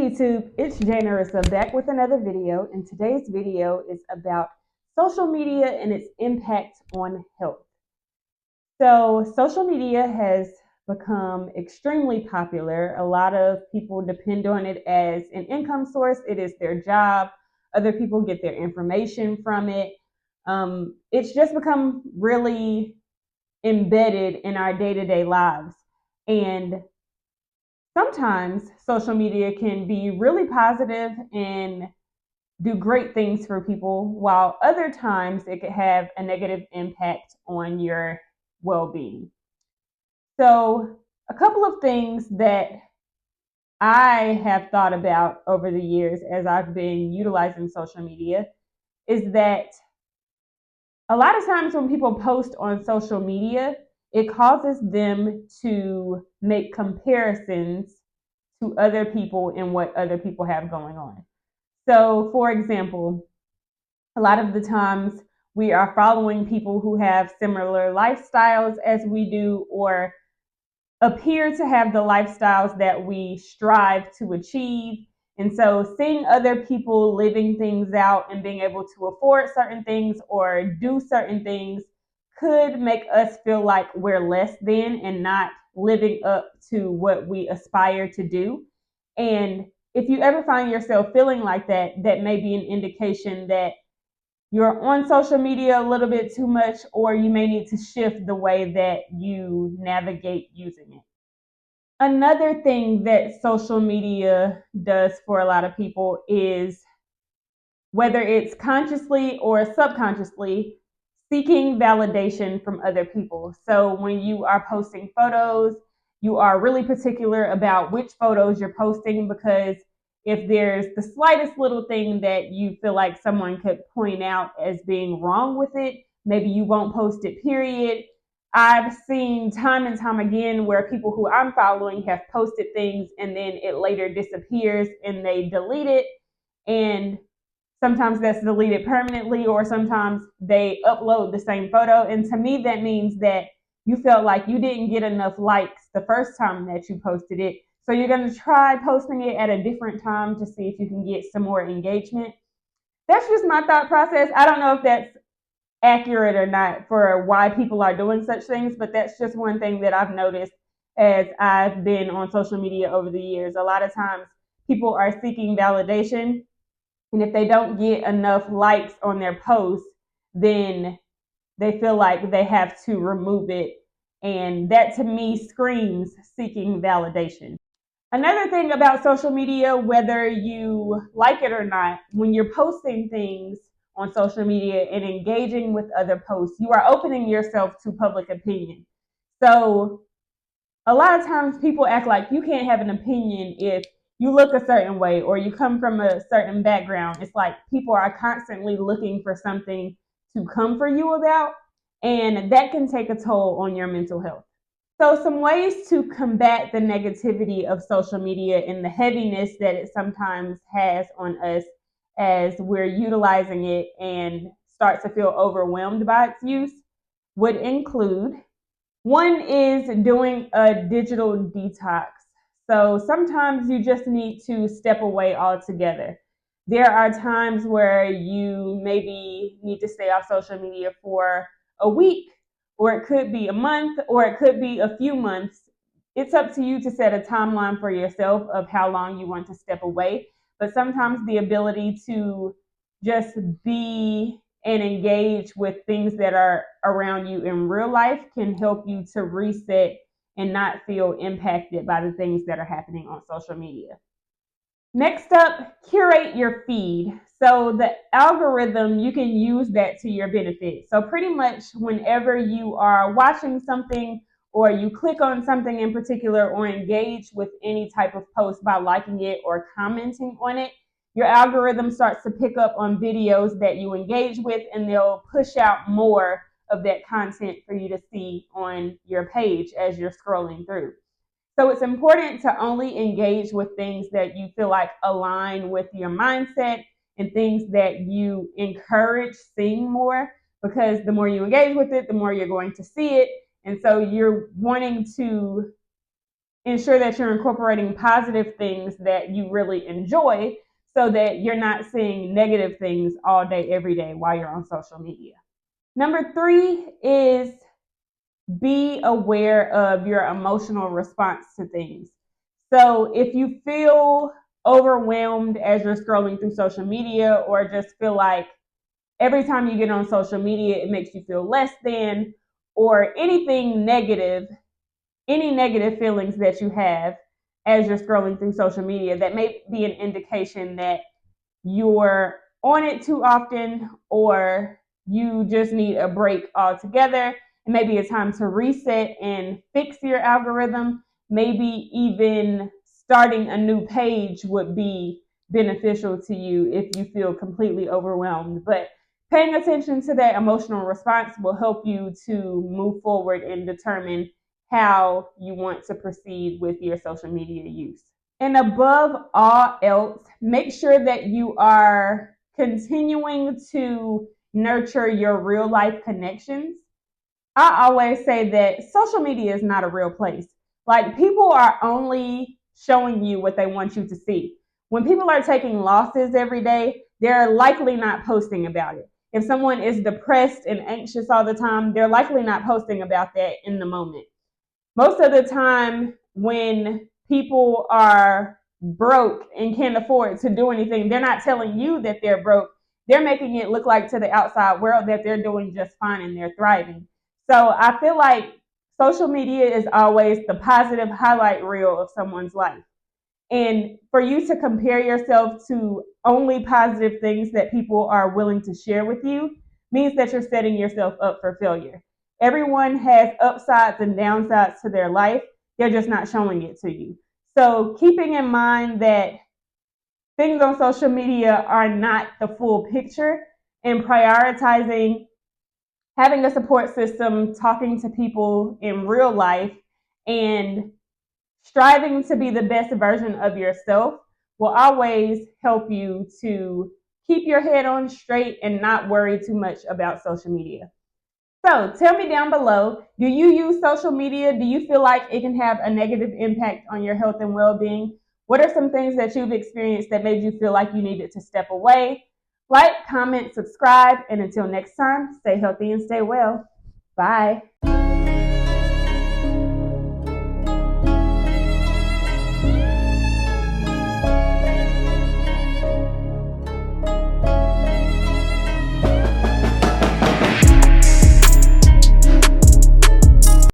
YouTube, it's Jay Narissa back with another video, and today's video is about social media and its impact on health. So social media has become extremely popular. A lot of people depend on it as an income source. It is their job. Other people get their information from it. It's just become really embedded in our day-to-day lives. And sometimes social media can be really positive and do great things for people, while other times it could have a negative impact on your well-being. So, a couple of things that I have thought about over the years as I've been utilizing social media is that a lot of times when people post on social media, it causes them to make comparisons to other people and what other people have going on. So, for example, a lot of the times we are following people who have similar lifestyles as we do or appear to have the lifestyles that we strive to achieve. And so seeing other people living things out and being able to afford certain things or do certain things could make us feel like we're less than and not living up to what we aspire to do. And if you ever find yourself feeling like that, that may be an indication that you're on social media a little bit too much, or you may need to shift the way that you navigate using it. Another thing that social media does for a lot of people is, whether it's consciously or subconsciously, seeking validation from other people. So when you are posting photos, you are really particular about which photos you're posting, because if there's the slightest little thing that you feel like someone could point out as being wrong with it, maybe you won't post it, period. I've seen time and time again where people who I'm following have posted things and then it later disappears and they delete it. And sometimes that's deleted permanently, or sometimes they upload the same photo. And to me, that means that you felt like you didn't get enough likes the first time that you posted it. So you're going to try posting it at a different time to see if you can get some more engagement. That's just my thought process. I don't know if that's accurate or not for why people are doing such things, but that's just one thing that I've noticed as I've been on social media over the years. A lot of times people are seeking validation, and if they don't get enough likes on their posts, then they feel like they have to remove it. And that to me screams seeking validation. Another thing about social media, whether you like it or not, when you're posting things on social media and engaging with other posts, you are opening yourself to public opinion. So a lot of times people act like you can't have an opinion if you look a certain way or you come from a certain background. It's like people are constantly looking for something to come for you about, and that can take a toll on your mental health. So some ways to combat the negativity of social media and the heaviness that it sometimes has on us as we're utilizing it and start to feel overwhelmed by its use would include: one is doing a digital detox. So sometimes you just need to step away altogether. There are times where you maybe need to stay off social media for a week, or it could be a month, or it could be a few months. It's up to you to set a timeline for yourself of how long you want to step away. But sometimes the ability to just be and engage with things that are around you in real life can help you to reset and not feel impacted by the things that are happening on social media. Next up, curate your feed. So the algorithm, you can use that to your benefit. So pretty much whenever you are watching something, or you click on something in particular, or engage with any type of post by liking it or commenting on it, your algorithm starts to pick up on videos that you engage with, and they'll push out more of that content for you to see on your page as you're scrolling through. So it's important to only engage with things that you feel like align with your mindset and things that you encourage seeing more, because the more you engage with it, the more you're going to see it. And so you're wanting to ensure that you're incorporating positive things that you really enjoy so that you're not seeing negative things all day, every day while you're on social media. Number 3 is be aware of your emotional response to things. So if you feel overwhelmed as you're scrolling through social media, or just feel like every time you get on social media, it makes you feel less than, or anything negative, any negative feelings that you have as you're scrolling through social media, that may be an indication that you're on it too often, or you just need a break altogether. And maybe it's time to reset and fix your algorithm. Maybe even starting a new page would be beneficial to you if you feel completely overwhelmed. But paying attention to that emotional response will help you to move forward and determine how you want to proceed with your social media use. And above all else, make sure that you are continuing to nurture your real life connections. I always say that social media is not a real place. Like, people are only showing you what they want you to see. When people are taking losses every day, they're likely not posting about it. If someone is depressed and anxious all the time, they're likely not posting about that in the moment. Most of the time, when people are broke and can't afford to do anything, they're not telling you that they're broke. They're making it look like to the outside world that they're doing just fine and they're thriving. So I feel like social media is always the positive highlight reel of someone's life. And for you to compare yourself to only positive things that people are willing to share with you means that you're setting yourself up for failure. Everyone has upsides and downsides to their life. They're just not showing it to you. So keeping in mind that things on social media are not the full picture, and prioritizing having a support system, talking to people in real life, and striving to be the best version of yourself will always help you to keep your head on straight and not worry too much about social media. So tell me down below, do you use social media? Do you feel like it can have a negative impact on your health and well-being? What are some things that you've experienced that made you feel like you needed to step away? Like, comment, subscribe, and until next time, stay healthy and stay well. Bye.